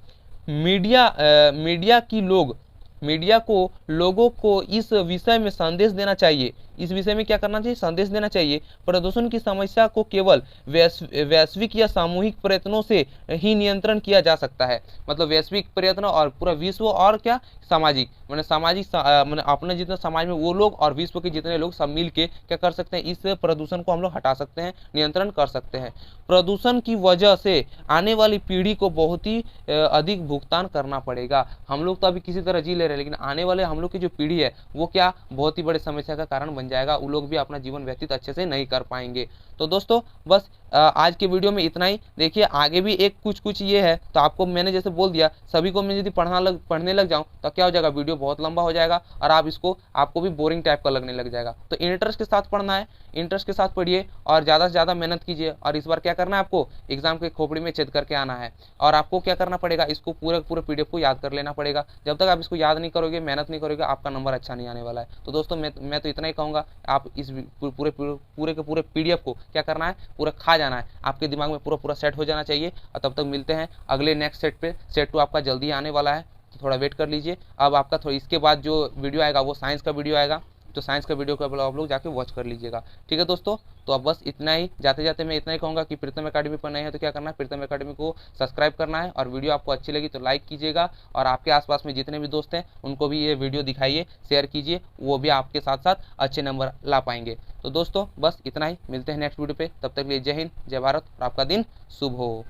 मीडिया को लोगों को इस विषय में संदेश देना चाहिए। इस विषय में क्या करना चाहिए, संदेश देना चाहिए। प्रदूषण की समस्या को केवल वैश्विक या सामूहिक प्रयत्नों से ही नियंत्रण किया जा सकता है। मतलब वैश्विक प्रयत्न और पूरा विश्व, और क्या सामाजिक, मैंने अपने जितने समाज में वो लोग और विश्व के जितने लोग सब मिल के क्या कर सकते हैं, इस प्रदूषण को हम लोग हटा सकते हैं, नियंत्रण कर सकते हैं। प्रदूषण की वजह से आने वाली पीढ़ी को बहुत ही अधिक भुगतान करना पड़ेगा। हम लोग तो अभी किसी तरह जी ले रहे हैं, लेकिन आने वाले हम लोग की जो पीढ़ी है वो क्या बहुत ही बड़े समस्या का कारण बन जाएगा। वो लोग भी अपना जीवन व्यतीत अच्छे से नहीं कर पाएंगे। तो दोस्तों, बस आज के वीडियो में इतना ही। देखिए, आगे भी एक कुछ ये है, तो आपको मैंने जैसे बोल दिया, सभी को मैं यदि पढ़ने लग जाऊं तो क्या हो जाएगा, वीडियो बहुत लंबा हो जाएगा, और आपको भी बोरिंग टाइप का लगने लग जाएगा। तो इंटरेस्ट के साथ पढ़ना है, इंटरेस्ट के साथ पढ़िए, और ज़्यादा से ज़्यादा मेहनत कीजिए। और इस बार क्या करना है, आपको एग्जाम के खोपड़ी में छेद करके आना है, और आपको क्या करना पड़ेगा, इसको पूरे PDF को याद कर लेना पड़ेगा। जब तक आप इसको याद नहीं करोगे, मेहनत नहीं करोगे, आपका नंबर अच्छा नहीं आने वाला है। तो दोस्तों, मैं तो इतना ही कहूँगा, आप इस पूरे के पूरे PDF को क्या करना है, पूरा खा जाना है, आपके दिमाग में पूरा सेट हो जाना चाहिए। और तब तक मिलते हैं अगले नेक्स्ट सेट पे। सेट 2 आपका जल्दी आने वाला है, तो थोड़ा वेट कर लीजिए। अब आपका थोड़ा इसके बाद जो वीडियो आएगा वो साइंस का वीडियो आएगा, तो साइंस का वीडियो को आप लोग जाके वॉच कर लीजिएगा। ठीक है दोस्तों, तो अब बस इतना ही। जाते जाते मैं इतना ही कहूँगा कि प्रीतम एकेडमी पर नए हैं तो क्या करना है, प्रीतम एकेडमी को सब्सक्राइब करना है, और वीडियो आपको अच्छी लगी तो लाइक कीजिएगा, और आपके आसपास में जितने भी दोस्त हैं उनको भी ये वीडियो दिखाइए, शेयर कीजिए, वो भी आपके साथ साथ अच्छे नंबर ला पाएंगे। तो दोस्तों, बस इतना ही, मिलते हैं नेक्स्ट वीडियो पे। तब तक के लिए जय हिंद, जय भारत, और आपका दिन शुभ हो।